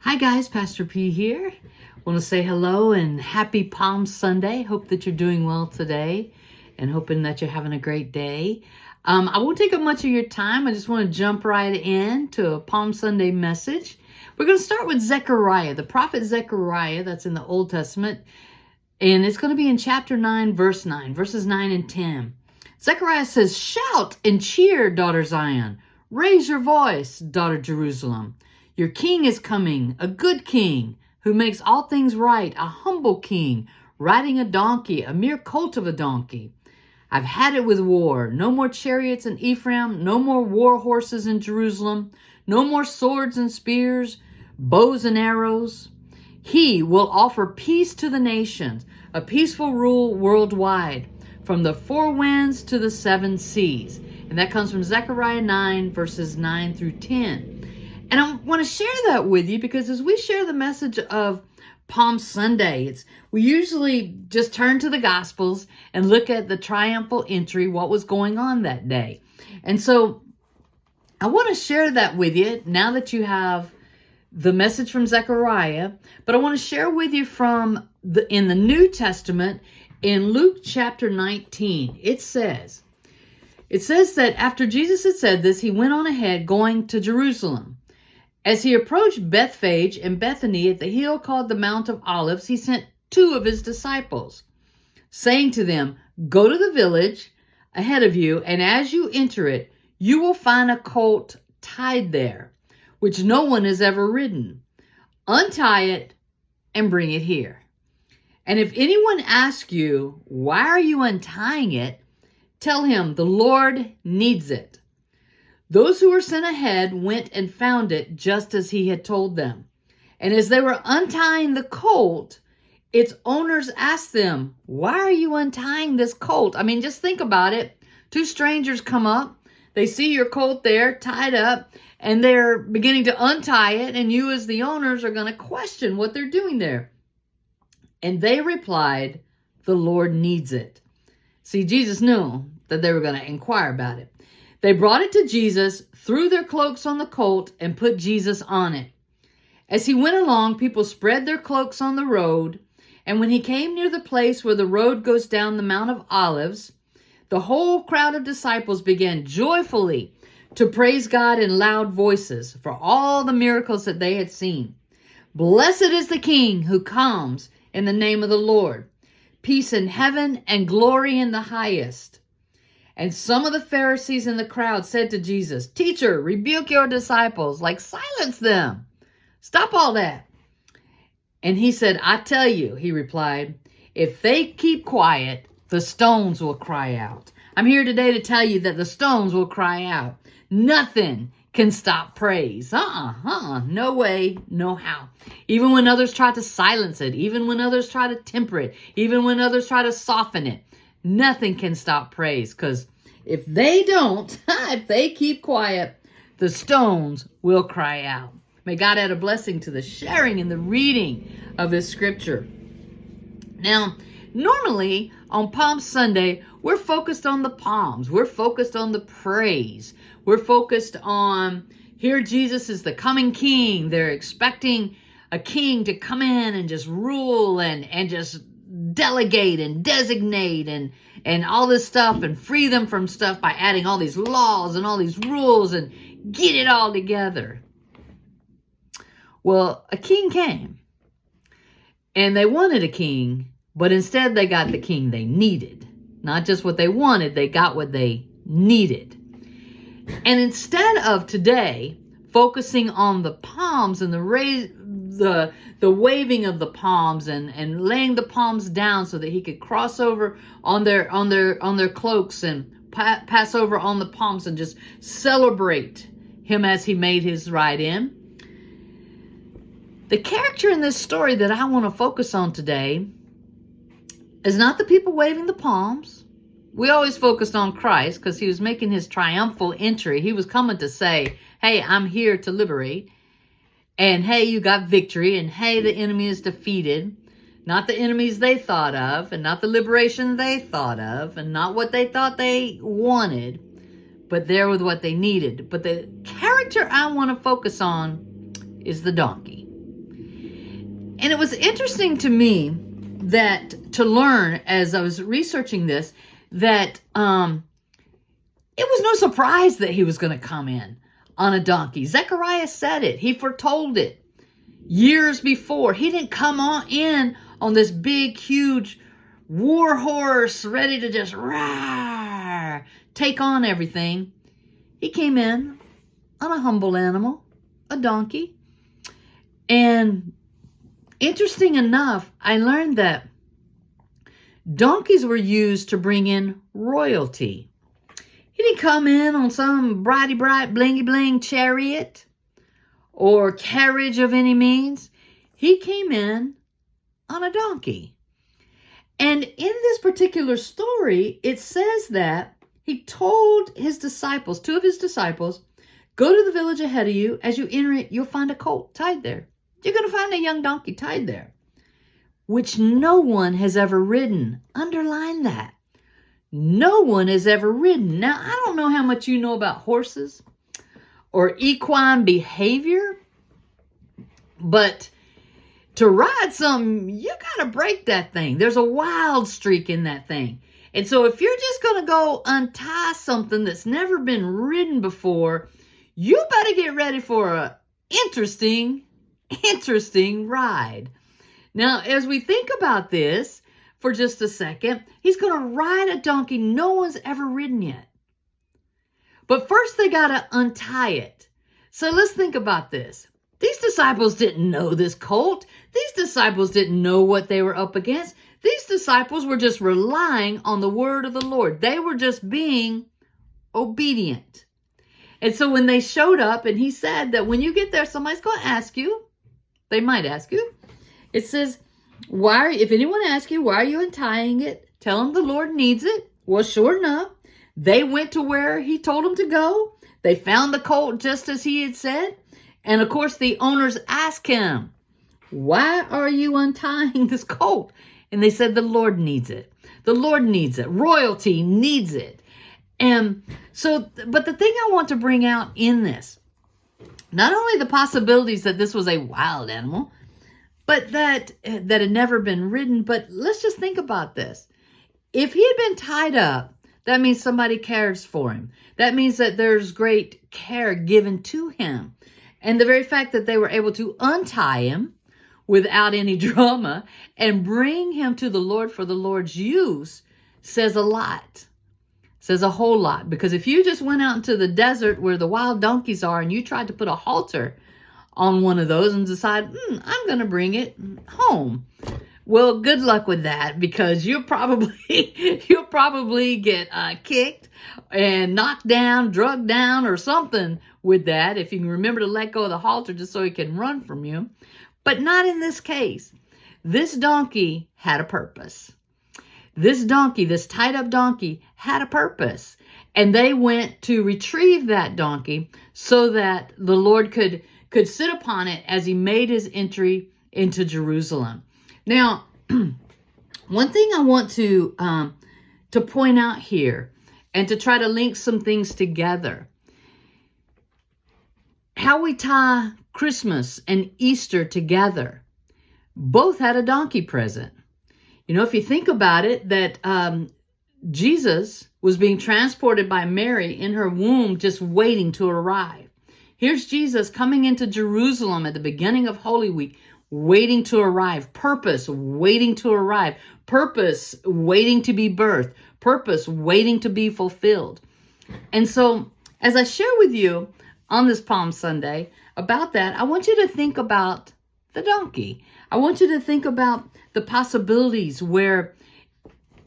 Hi guys, Pastor P here. Want to say hello and happy Palm Sunday. Hope that you're doing well today and hoping that you're having a great day. I won't take up much of your time. I just want to jump right in a Palm Sunday message. We're going to start with Zechariah, the prophet Zechariah, that's in the Old Testament. And it's going to be in chapter 9, verse 9, verses 9 and 10. Zechariah says, "Shout and cheer, daughter Zion. Raise your voice, daughter Jerusalem. Your king is coming, a good king who makes all things right, a humble king, riding a donkey, a mere colt of a donkey. I've had it with war. No more chariots in Ephraim, no more war horses in Jerusalem, no more swords and spears, bows and arrows. He will offer peace to the nations, a peaceful rule worldwide, from the four winds to the seven seas." And that comes from Zechariah 9, verses 9 through 10. And I want to share that with you because as we share the message of Palm Sunday, we usually just turn to the Gospels and look at the triumphal entry, what was going on that day. And so I want to share that with you now that you have the message from Zechariah, but I want to share with you in the New Testament in Luke chapter 19. It says that after Jesus had said this, he went on ahead going to Jerusalem. As he approached Bethphage and Bethany at the hill called the Mount of Olives, he sent two of his disciples, saying to them, "Go to the village ahead of you, and as you enter it, you will find a colt tied there, which no one has ever ridden. Untie it and bring it here. And if anyone asks you, 'Why are you untying it?' tell him, 'The Lord needs it.'" Those who were sent ahead went and found it just as he had told them. And as they were untying the colt, its owners asked them, "Why are you untying this colt?" I mean, just think about it. Two strangers come up, they see your colt there tied up, and they're beginning to untie it, and you as the owners are going to question what they're doing there. And they replied, "The Lord needs it." See, Jesus knew that they were going to inquire about it. They brought it to Jesus, threw their cloaks on the colt, and put Jesus on it. As he went along, people spread their cloaks on the road, and when he came near the place where the road goes down the Mount of Olives, the whole crowd of disciples began joyfully to praise God in loud voices for all the miracles that they had seen. "Blessed is the King who comes in the name of the Lord. Peace in heaven and glory in the highest." And some of the Pharisees in the crowd said to Jesus, "Teacher, rebuke your disciples," like silence them. Stop all that. And he said, "I tell you," he replied, "if they keep quiet, the stones will cry out." I'm here today to tell you that the stones will cry out. Nothing can stop praise. No way, no how. Even when others try to silence it, even when others try to temper it, even when others try to soften it, nothing can stop praise, because if they don't, if they keep quiet, the stones will cry out. May God add a blessing to the sharing and the reading of His scripture. Now, normally on Palm Sunday, we're focused on the palms. We're focused on the praise. We're focused on, here Jesus is the coming king. They're expecting a king to come in and just rule and just delegate and designate and all this stuff and free them from stuff by adding all these laws and all these rules and get it all together. Well, a king came and they wanted a king, but instead they got the king they needed. Not just what they wanted, they got what they needed. And instead of today focusing on the palms and the waving of the palms and laying the palms down so that he could cross over on their cloaks and pass over on the palms and just celebrate him as he made his ride in. The character in this story that I want to focus on today is not the people waving the palms. We always focused on Christ because he was making his triumphal entry. He was coming to say, "Hey, I'm here to liberate. And hey, you got victory. And hey, the enemy is defeated." Not the enemies they thought of, and not the liberation they thought of, and not what they thought they wanted, but there with what they needed. But the character I want to focus on is the donkey. And it was interesting to me to learn as I was researching this, that it was no surprise that he was going to come in on a donkey. Zechariah said it. He foretold it years before. He didn't come in on this big, huge war horse ready to just take on everything. He came in on a humble animal, a donkey. And interesting enough, I learned that donkeys were used to bring in royalty. He didn't come in on some brighty bright, blingy bling chariot or carriage of any means. He came in on a donkey. And in this particular story, it says that he told his disciples, two of his disciples, go to the village ahead of you. As you enter it, you'll find a colt tied there. You're going to find a young donkey tied there, which no one has ever ridden. Underline that. No one has ever ridden. Now, I don't know how much you know about horses or equine behavior, but to ride something, you got to break that thing. There's a wild streak in that thing. And so if you're just going to go untie something that's never been ridden before, you better get ready for an interesting ride. Now, as we think about this for just a second, he's going to ride a donkey no one's ever ridden yet. But first they got to untie it. So let's think about this. These disciples didn't know this colt. These disciples didn't know what they were up against. These disciples were just relying on the word of the Lord. They were just being obedient. And so when they showed up and he said that when you get there, somebody's going to ask you. They might ask you. It says, if anyone asks you, why are you untying it? Tell them the Lord needs it. Well, sure enough, they went to where he told them to go. They found the colt just as he had said. And of course, the owners asked him, why are you untying this colt? And they said, the Lord needs it. The Lord needs it. Royalty needs it. And so, but the thing I want to bring out in this, not only the possibilities that this was a wild animal, but that had never been ridden, but let's just think about this. If he had been tied up, that means somebody cares for him. That means that there's great care given to him. And the very fact that they were able to untie him without any drama and bring him to the Lord for the Lord's use says a lot. Says a whole lot. Because if you just went out into the desert where the wild donkeys are and you tried to put a halter on one of those and decide, I'm going to bring it home. Well, good luck with that, because you'll probably get kicked and knocked down, drugged down, or something with that, if you can remember to let go of the halter just so he can run from you. But not in this case. This donkey had a purpose. This donkey, this tied up donkey, had a purpose. And they went to retrieve that donkey so that the Lord could sit upon it as he made his entry into Jerusalem. Now, one thing I want to point out here and to try to link some things together. How we tie Christmas and Easter together. Both had a donkey present. You know, if you think about it, that Jesus was being transported by Mary in her womb, just waiting to arrive. Here's Jesus coming into Jerusalem at the beginning of Holy Week, waiting to arrive. Purpose, waiting to arrive. Purpose, waiting to be birthed. Purpose, waiting to be fulfilled. And so, as I share with you on this Palm Sunday about that, I want you to think about the donkey. I want you to think about the possibilities where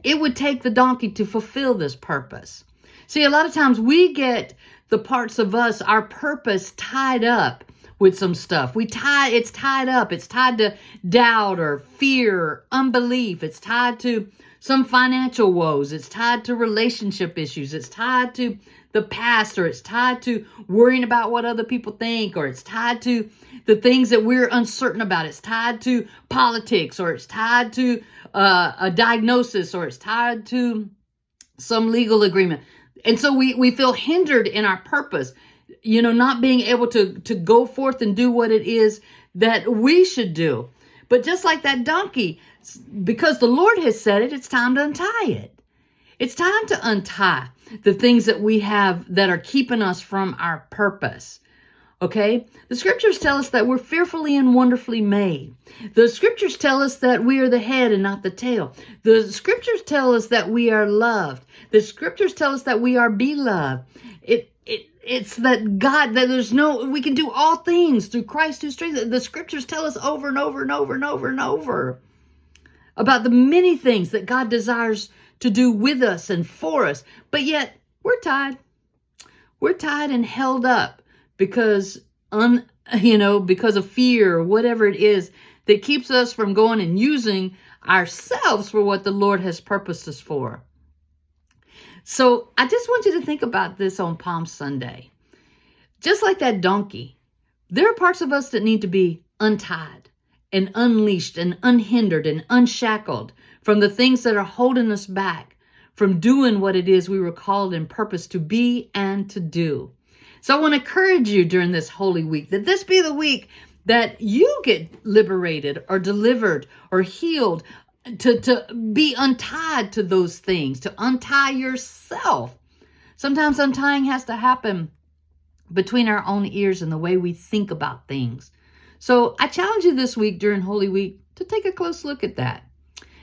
it would take the donkey to fulfill this purpose. See, a lot of times we get the parts of us, our purpose, tied up with some stuff. It's tied up. It's tied to doubt or fear, or unbelief. It's tied to some financial woes. It's tied to relationship issues. It's tied to the past, or it's tied to worrying about what other people think, or it's tied to the things that we're uncertain about. It's tied to politics, or it's tied to a diagnosis, or it's tied to some legal agreement. And so we feel hindered in our purpose, you know, not being able to go forth and do what it is that we should do. But just like that donkey, because the Lord has said it, it's time to untie it. It's time to untie the things that we have that are keeping us from our purpose. Okay? The scriptures tell us that we're fearfully and wonderfully made. The scriptures tell us that we are the head and not the tail. The scriptures tell us that we are loved. The scriptures tell us that we are beloved. It's that God, that we can do all things through Christ who strengthens. The scriptures tell us over and over and over and over and over about the many things that God desires to do with us and for us. But yet we're tied. We're tied and held up because because of fear or whatever it is that keeps us from going and using ourselves for what the Lord has purposed us for. So I just want you to think about this on Palm Sunday. Just like that donkey, there are parts of us that need to be untied and unleashed and unhindered and unshackled from the things that are holding us back from doing what it is we were called and purposed to be and to do. So I want to encourage you during this Holy Week that this be the week that you get liberated or delivered or healed, to be untied to those things, to untie yourself. Sometimes untying has to happen between our own ears and the way we think about things. So I challenge you this week during Holy Week to take a close look at that.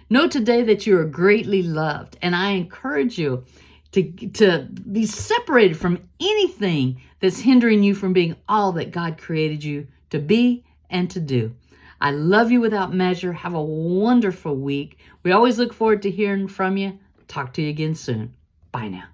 Know today that you are greatly loved, and I encourage you to be separated from anything that's hindering you from being all that God created you to be and to do. I love you without measure. Have a wonderful week. We always look forward to hearing from you. Talk to you again soon. Bye now.